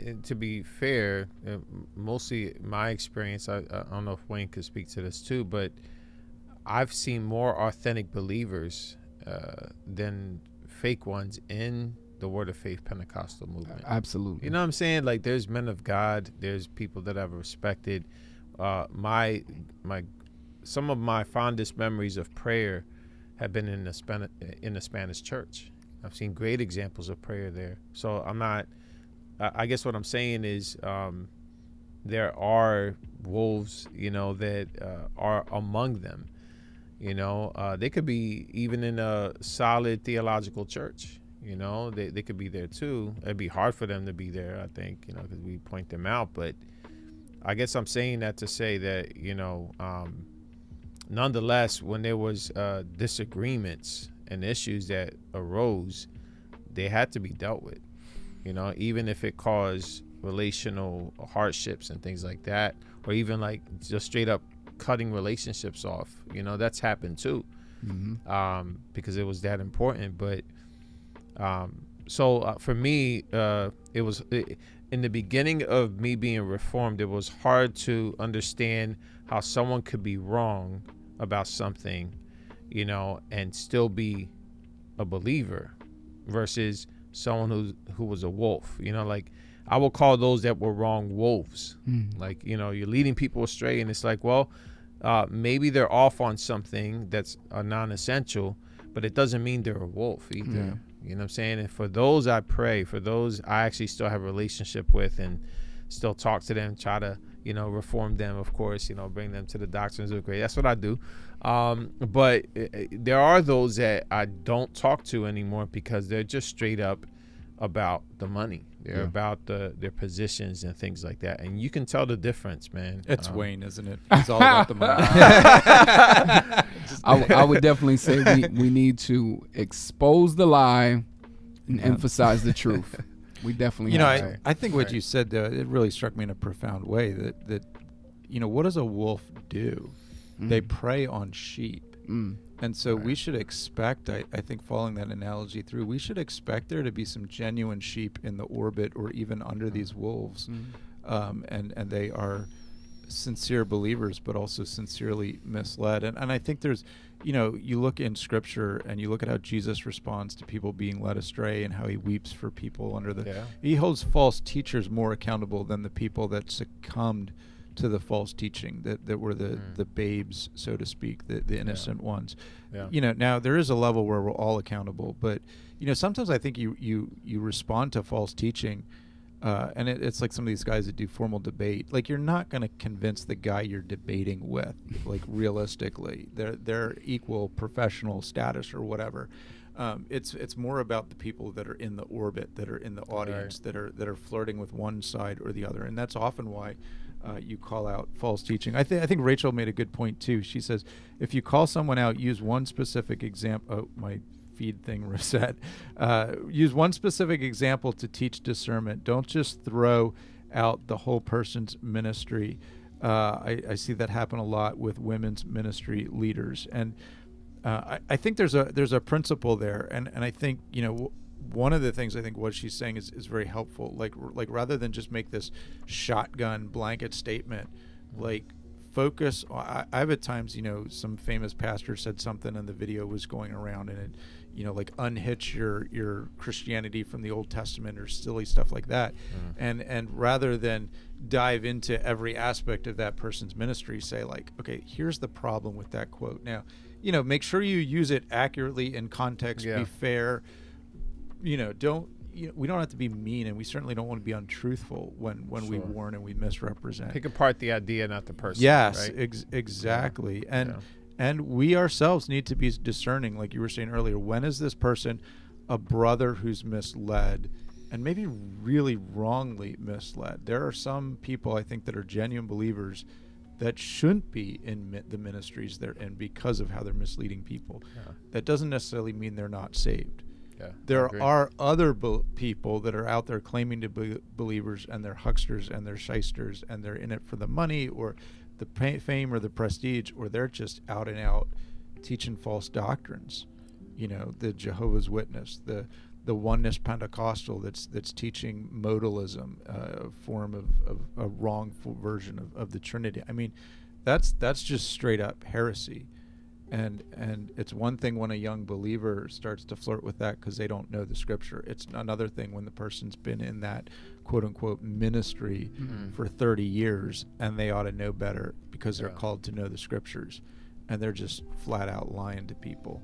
and to be fair, mostly my experience, I don't know if Wayne could speak to this too, but I've seen more authentic believers than fake ones in the Word of Faith Pentecostal movement. Absolutely. You know what I'm saying? Like, there's men of God, there's people that I've respected. Some of my fondest memories of prayer have been in the Spanish church. I've seen great examples of prayer there. So I'm not. I guess what I'm saying is there are wolves, that are among them. They could be even in a solid theological church. They could be there too. It'd be hard for them to be there, I think, because we point them out. But I guess I'm saying that to say that, nonetheless, when there was disagreements and issues that arose, they had to be dealt with, even if it caused relational hardships and things like that, or even like just straight up cutting relationships off. That's happened too, because it was that important. But so for me, it was in the beginning of me being reformed, it was hard to understand how someone could be wrong about something, and still be a believer versus someone who was a wolf. Like, I will call those that were wrong wolves. Like, you're leading people astray, and it's like, well, maybe they're off on something that's a non-essential, but it doesn't mean they're a wolf either. Yeah. You know what I'm saying? And for those I pray, for those I actually still have a relationship with and still talk to them, try to, reform them, of course, bring them to the doctrines of grace. That's what I do. But there are those that I don't talk to anymore because they're just straight up about the money. They're about their positions and things like that. And you can tell the difference, man. It's Wayne, isn't it? It's all about the money. I would definitely say we need to expose the lie and emphasize the truth. We definitely I think what you said, though, it really struck me in a profound way that what does a wolf do? They prey on sheep. And so we should expect, I think following that analogy through, we should expect there to be some genuine sheep in the orbit or even under these wolves. And they are sincere believers, but also sincerely misled. And I think there's, you look in Scripture and you look at how Jesus responds to people being led astray and how he weeps for people under he holds false teachers more accountable than the people that succumbed to the false teaching that were the babes, so to speak, the innocent ones. Now there is a level where we're all accountable, but sometimes I think you respond to false teaching, and it's like some of these guys that do formal debate. Like, you're not going to convince the guy you're debating with, like, realistically. They're equal professional status or whatever. It's more about the people that are in the orbit, that are in the audience, that are flirting with one side or the other, and that's often why you call out false teaching. I think Rachel made a good point too. She says, if you call someone out, use one specific example. Oh, my feed thing reset. Use one specific example to teach discernment. Don't just throw out the whole person's ministry. I see that happen a lot with women's ministry leaders, and I think there's a principle there, and I think one of the things I think what she's saying is very helpful. Like rather than just make this shotgun blanket statement, like focus. I've at times, some famous pastor said something and the video was going around and it, like unhitch your Christianity from the Old Testament or silly stuff like that. And rather than dive into every aspect of that person's ministry, say like, okay, here's the problem with that quote. Now, make sure you use it accurately in context, be fair. We don't have to be mean, and we certainly don't want to be untruthful when we warn and we misrepresent. Pick apart the idea, not the person. Yes, right? Exactly. And we ourselves need to be discerning, like you were saying earlier. When is this person a brother who's misled, and maybe really wrongly misled? There are some people, I think, that are genuine believers that shouldn't be in the ministries they're in because of how they're misleading people. That doesn't necessarily mean they're not saved. There are other people that are out there claiming to be believers, and they're hucksters and they're shysters, and they're in it for the money or the fame or the prestige, or they're just out and out teaching false doctrines. The Jehovah's Witness, the the oneness Pentecostal that's teaching modalism, a form of a wrongful version of the Trinity. I mean, that's just straight up heresy. And it's one thing when a young believer starts to flirt with that because they don't know the scripture. It's another thing when the person's been in that quote unquote ministry for 30 years and they ought to know better because they're called to know the scriptures, and they're just flat out lying to people.